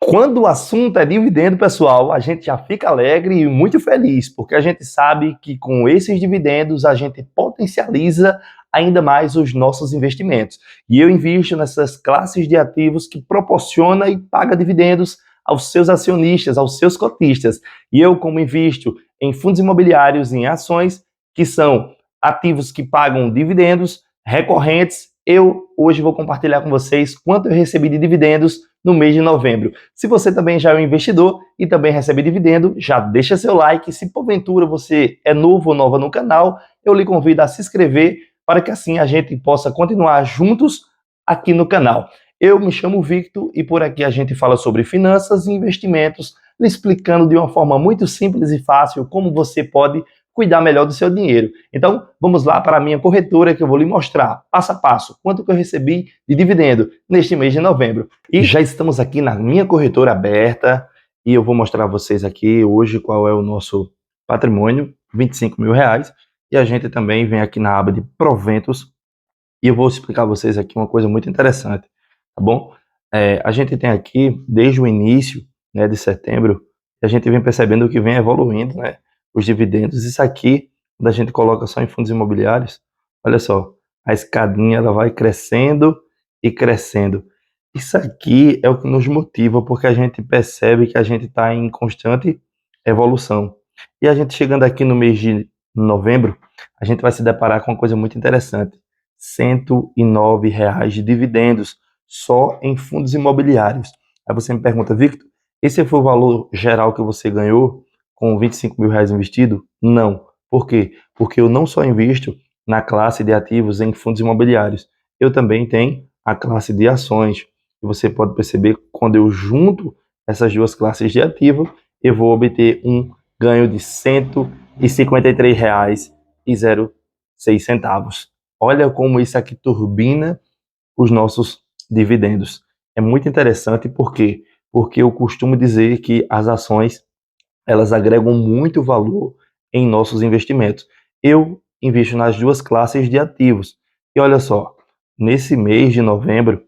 Quando o assunto é dividendo, pessoal, a gente já fica alegre e muito feliz, porque a gente sabe que com esses dividendos a gente potencializa ainda mais os nossos investimentos. E eu invisto nessas classes de ativos que proporciona e paga dividendos aos seus acionistas, aos seus cotistas. E eu, como invisto em fundos imobiliários, em ações, que são ativos que pagam dividendos recorrentes, eu hoje vou compartilhar com vocês quanto eu recebi de dividendos no mês de novembro. Se você também já é um investidor e também recebe dividendo, já deixa seu like. Se porventura você é novo ou nova no canal, eu lhe convido a se inscrever para que assim a gente possa continuar juntos aqui no canal. Eu me chamo Victor e por aqui a gente fala sobre finanças e investimentos, lhe explicando de uma forma muito simples e fácil como você pode cuidar melhor do seu dinheiro. Então, vamos lá para a minha corretora que eu vou lhe mostrar, passo a passo, quanto que eu recebi de dividendo neste mês de novembro. E já estamos aqui na minha corretora aberta e eu vou mostrar a vocês aqui hoje qual é o nosso patrimônio, R$ 25.000. E a gente também vem aqui na aba de proventos e eu vou explicar a vocês aqui uma coisa muito interessante, tá bom? A gente tem aqui, desde o início, né, de setembro, a gente vem percebendo que vem evoluindo, né, os dividendos. Isso aqui, quando a gente coloca só em fundos imobiliários, olha só, a escadinha ela vai crescendo e crescendo. Isso aqui é o que nos motiva, porque a gente percebe que a gente está em constante evolução. E a gente chegando aqui no mês de novembro, a gente vai se deparar com uma coisa muito interessante. R$ 109 de dividendos só em fundos imobiliários. Aí você me pergunta, Victor, esse foi o valor geral que você ganhou com R$ 25.000 investido? Não. Por quê? Porque eu não só invisto na classe de ativos em fundos imobiliários, eu também tenho a classe de ações. E você pode perceber que quando eu junto essas duas classes de ativo, eu vou obter um ganho de R$ 153,06. Olha como isso aqui turbina os nossos dividendos. É muito interessante porque eu costumo dizer que as ações elas agregam muito valor em nossos investimentos. Eu invisto nas duas classes de ativos. E olha só, nesse mês de novembro,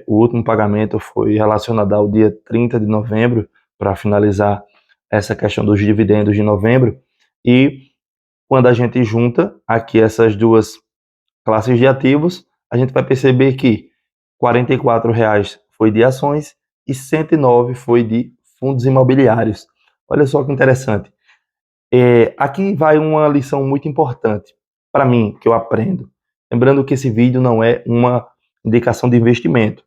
o último pagamento foi relacionado ao dia 30 de novembro, para finalizar essa questão dos dividendos de novembro. E quando a gente junta aqui essas duas classes de ativos, a gente vai perceber que R$ 44 foi de ações e 109 foi de fundos imobiliários. Olha só que interessante. Aqui vai uma lição muito importante para mim, que eu aprendo. Lembrando que esse vídeo não é uma indicação de investimento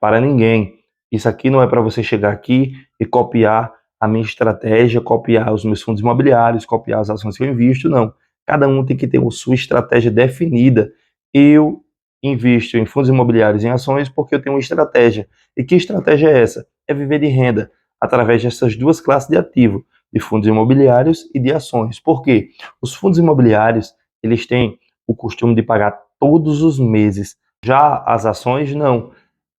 para ninguém. Isso aqui não é para você chegar aqui e copiar a minha estratégia, copiar os meus fundos imobiliários, copiar as ações que eu invisto, não. Cada um tem que ter a sua estratégia definida. Eu invisto em fundos imobiliários e em ações porque eu tenho uma estratégia. E que estratégia é essa? É viver de renda através dessas duas classes de ativo, de fundos imobiliários e de ações. Por quê? Os fundos imobiliários, eles têm o costume de pagar todos os meses. Já as ações, não.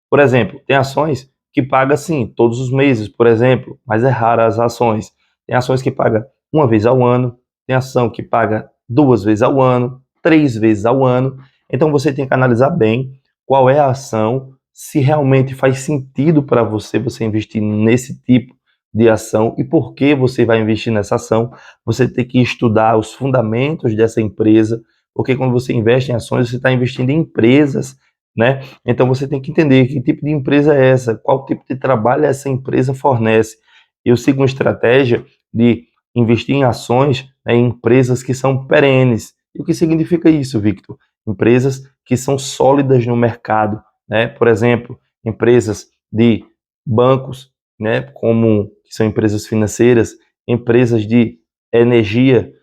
Por exemplo, tem ações que pagam sim todos os meses, por exemplo, mas é rara as ações. Tem ações que pagam uma vez ao ano, tem ação que paga 2 vezes ao ano, 3 vezes ao ano. Então você tem que analisar bem qual é a ação, se realmente faz sentido para você investir nesse tipo de ação e por que você vai investir nessa ação. Você tem que estudar os fundamentos dessa empresa, porque quando você investe em ações, você está investindo em empresas, né? Então você tem que entender que tipo de empresa é essa, qual tipo de trabalho essa empresa fornece. Eu sigo uma estratégia de investir em ações, né, em empresas que são perenes. E o que significa isso, Victor? Empresas que são sólidas no mercado, né? Por exemplo, empresas de bancos, né, como que são empresas financeiras, empresas de energia,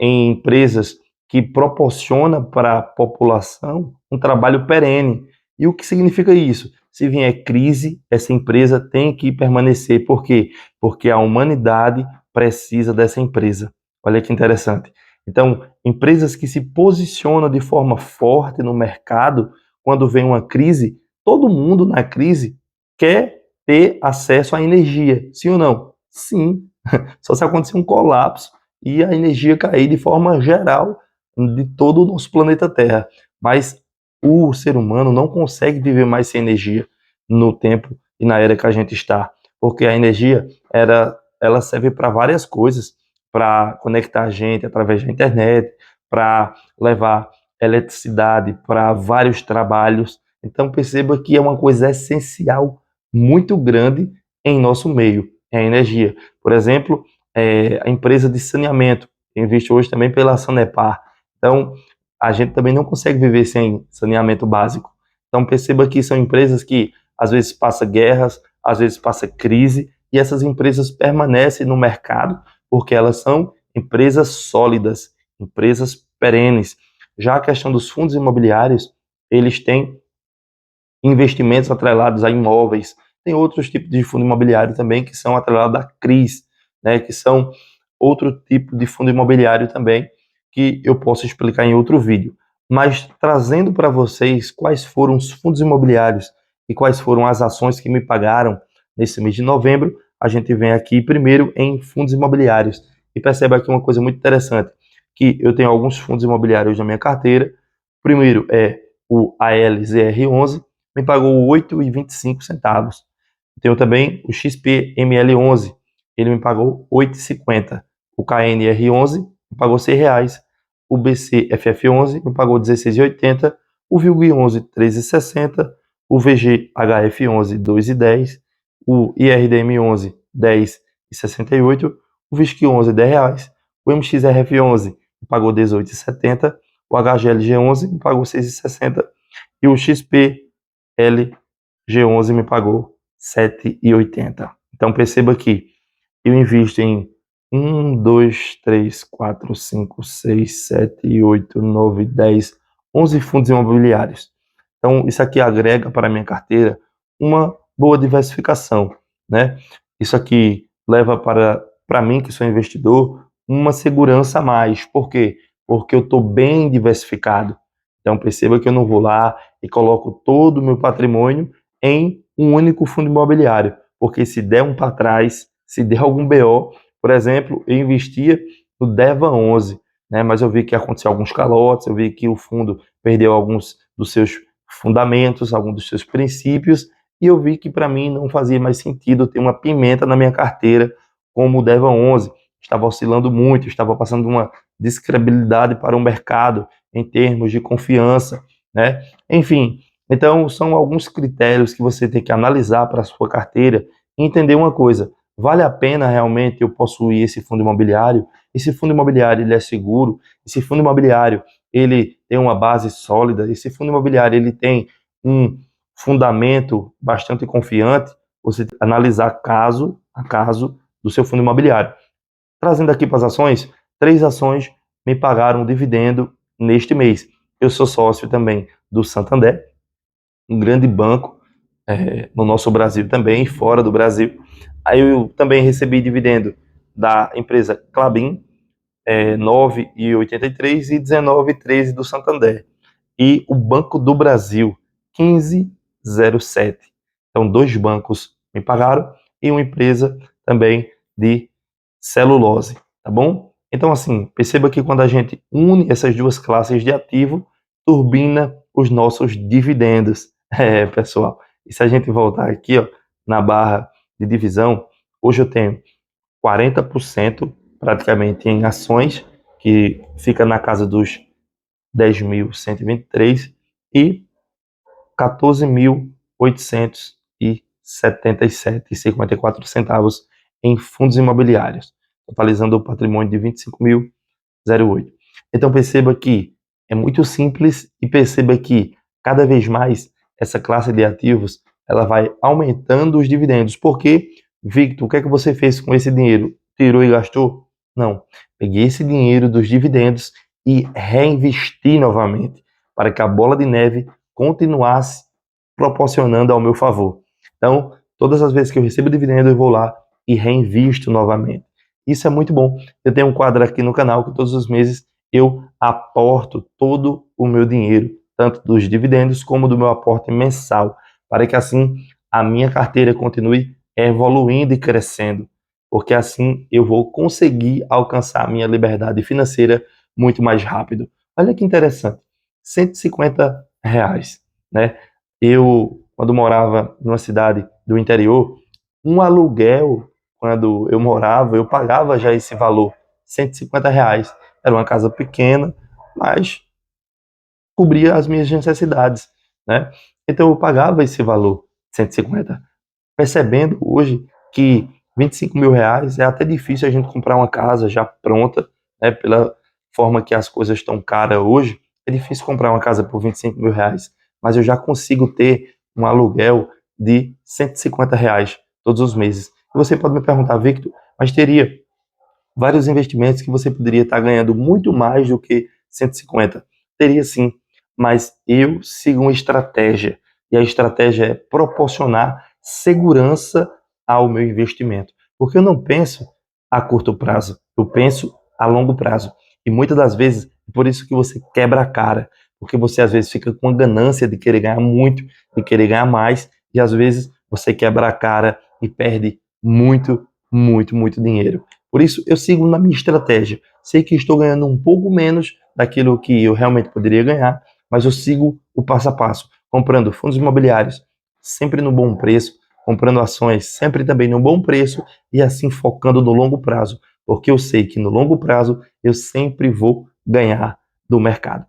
em empresas que proporciona para a população um trabalho perene. E o que significa isso? Se vier crise, essa empresa tem que permanecer. Por quê? Porque a humanidade precisa dessa empresa. Olha que interessante. Então, empresas que se posicionam de forma forte no mercado, quando vem uma crise, todo mundo na crise quer ter acesso à energia. Sim ou não? Sim. Só se acontecer um colapso e a energia cair de forma geral de todo o nosso planeta Terra. Mas o ser humano não consegue viver mais sem energia no tempo e na era que a gente está. porque a energia ela serve para várias coisas, para conectar a gente através da internet, para levar eletricidade para vários trabalhos. Então perceba que é uma coisa essencial, muito grande em nosso meio, é a energia. Por exemplo, a empresa de saneamento, investe hoje também pela Sanepar. Então, a gente também não consegue viver sem saneamento básico. Então, perceba que são empresas que às vezes passam guerras, às vezes passa crise, e essas empresas permanecem no mercado porque elas são empresas sólidas, empresas perenes. Já a questão dos fundos imobiliários, eles têm investimentos atrelados a imóveis. Tem outros tipos de fundo imobiliário também que são atrelados à CRIs, né, que são outro tipo de fundo imobiliário também que eu posso explicar em outro vídeo. Mas trazendo para vocês quais foram os fundos imobiliários e quais foram as ações que me pagaram nesse mês de novembro, a gente vem aqui primeiro em fundos imobiliários. E perceba aqui uma coisa muito interessante, que eu tenho alguns fundos imobiliários na minha carteira. Primeiro é o ALZR11, me pagou 8,25 centavos. Tenho também o XPML11, ele me pagou 8,50. O KNR11 me pagou R$ 6. O BCFF11 me pagou 16,80. O VILG11, 13,60. O VGHF11, 2,10. O IRDM11, 10,68. O VISC11, R$ 10. O MXRF11 me pagou 18,70. O HGLG11 me pagou 6,60. E o XPLG11 me pagou 7,80. Então perceba que eu invisto em 1, 2, 3, 4, 5, 6, 7, 8, 9, 10, 11 fundos imobiliários. Então isso aqui agrega para a minha carteira uma boa diversificação, né? Isso aqui leva para mim, que sou investidor, uma segurança a mais. Por quê? Porque eu estou bem diversificado. Então perceba que eu não vou lá e coloco todo o meu patrimônio em um único fundo imobiliário, porque se der um para trás, se der algum BO, por exemplo, eu investia no DEVA 11, né, mas eu vi que aconteceu alguns calotes, eu vi que o fundo perdeu alguns dos seus fundamentos, alguns dos seus princípios, e eu vi que para mim não fazia mais sentido ter uma pimenta na minha carteira como o DEVA 11, estava oscilando muito, estava passando uma descredibilidade para o mercado em termos de confiança, né? Enfim, então são alguns critérios que você tem que analisar para a sua carteira e entender uma coisa: vale a pena realmente eu possuir esse fundo imobiliário? Esse fundo imobiliário ele é seguro? Esse fundo imobiliário ele tem uma base sólida? Esse fundo imobiliário ele tem um fundamento bastante confiante? Você tem que analisar caso a caso do seu fundo imobiliário. Trazendo aqui para as ações, 3 ações me pagaram um dividendo neste mês. Eu sou sócio também do Santander, um grande banco no nosso Brasil também, fora do Brasil. Aí eu também recebi dividendo da empresa Klabin, 9,83 e 19,13 do Santander. E o Banco do Brasil, 15,07. Então, 2 bancos me pagaram e uma empresa também de celulose, tá bom? Então, assim, perceba que quando a gente une essas duas classes de ativo, turbina os nossos dividendos. Pessoal, e se a gente voltar aqui, ó, na barra de divisão, hoje eu tenho 40% praticamente em ações, que fica na casa dos 10.123 e 14.877,54 centavos em fundos imobiliários, totalizando o patrimônio de 25.008. Então perceba que é muito simples e perceba que cada vez mais essa classe de ativos ela vai aumentando os dividendos. Porque, Victor, o que é que você fez com esse dinheiro? Tirou e gastou? Não. Peguei esse dinheiro dos dividendos e reinvesti novamente para que a bola de neve continuasse proporcionando ao meu favor. Então, todas as vezes que eu recebo dividendo, eu vou lá e reinvisto novamente. Isso é muito bom. Eu tenho um quadro aqui no canal que todos os meses eu aporto todo o meu dinheiro, tanto dos dividendos como do meu aporte mensal, para que assim a minha carteira continue evoluindo e crescendo, porque assim eu vou conseguir alcançar a minha liberdade financeira muito mais rápido. Olha que interessante, R$ 150, né? Eu, quando morava numa cidade do interior, Um aluguel, quando eu morava, eu pagava já esse valor, R$ 150. Era uma casa pequena, mas cobria as minhas necessidades, né? Então eu pagava esse valor, 150, percebendo hoje que R$ 25.000 é até difícil a gente comprar uma casa já pronta, né? Pela forma que as coisas estão caras hoje, é difícil comprar uma casa por R$ 25.000, mas eu já consigo ter um aluguel de R$ 150 todos os meses. E você pode me perguntar, Victor, mas teria vários investimentos que você poderia estar ganhando muito mais do que 150? Teria sim, mas eu sigo uma estratégia, e a estratégia é proporcionar segurança ao meu investimento, porque eu não penso a curto prazo, eu penso a longo prazo. E muitas das vezes, é por isso que você quebra a cara, porque você às vezes fica com a ganância de querer ganhar muito, de querer ganhar mais, e às vezes você quebra a cara e perde muito, muito, muito dinheiro. Por isso, eu sigo na minha estratégia. Sei que estou ganhando um pouco menos daquilo que eu realmente poderia ganhar, mas eu sigo o passo a passo, comprando fundos imobiliários sempre no bom preço, comprando ações sempre também no bom preço e assim focando no longo prazo, porque eu sei que no longo prazo eu sempre vou ganhar do mercado.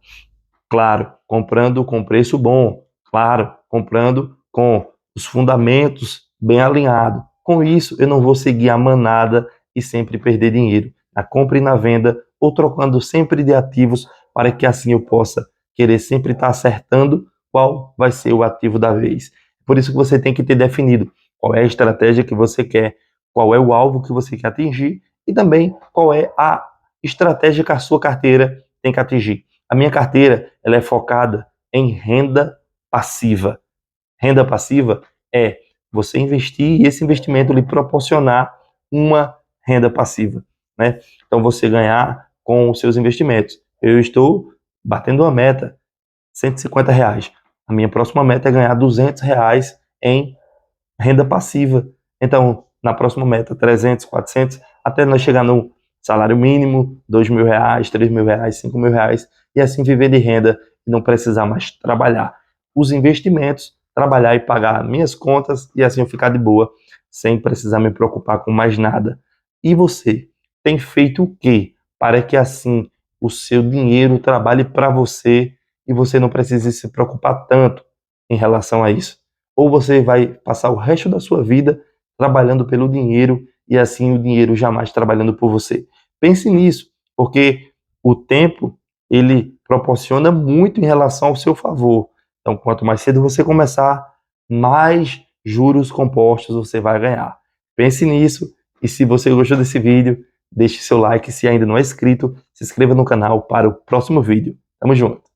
Claro, comprando com preço bom, claro, comprando com os fundamentos bem alinhados. Com isso, eu não vou seguir a manada e sempre perder dinheiro na compra e na venda, ou trocando sempre de ativos para que assim eu possa querer sempre estar acertando qual vai ser o ativo da vez. Por isso que você tem que ter definido qual é a estratégia que você quer, qual é o alvo que você quer atingir e também qual é a estratégia que a sua carteira tem que atingir. A minha carteira ela é focada em renda passiva. Renda passiva é você investir e esse investimento lhe proporcionar uma renda passiva, né? Então você ganhar com os seus investimentos. Eu estou batendo uma meta, R$ 150. A minha próxima meta é ganhar R$ 200 em renda passiva. Então, na próxima meta, 300, 400, até nós chegar no salário mínimo, R$ 2.000, R$ 3.000, R$ 5.000, e assim viver de renda e não precisar mais trabalhar. Os investimentos, trabalhar e pagar minhas contas e assim eu ficar de boa, sem precisar me preocupar com mais nada. E você, tem feito o quê para que assim o seu dinheiro trabalhe para você e você não precise se preocupar tanto em relação a isso? Ou você vai passar o resto da sua vida trabalhando pelo dinheiro e assim o dinheiro jamais trabalhando por você. Pense nisso, porque o tempo ele proporciona muito em relação ao seu favor. Então, quanto mais cedo você começar, mais juros compostos você vai ganhar. Pense nisso e se você gostou desse vídeo, deixe seu like. Se ainda não é inscrito, se inscreva no canal para o próximo vídeo. Tamo junto!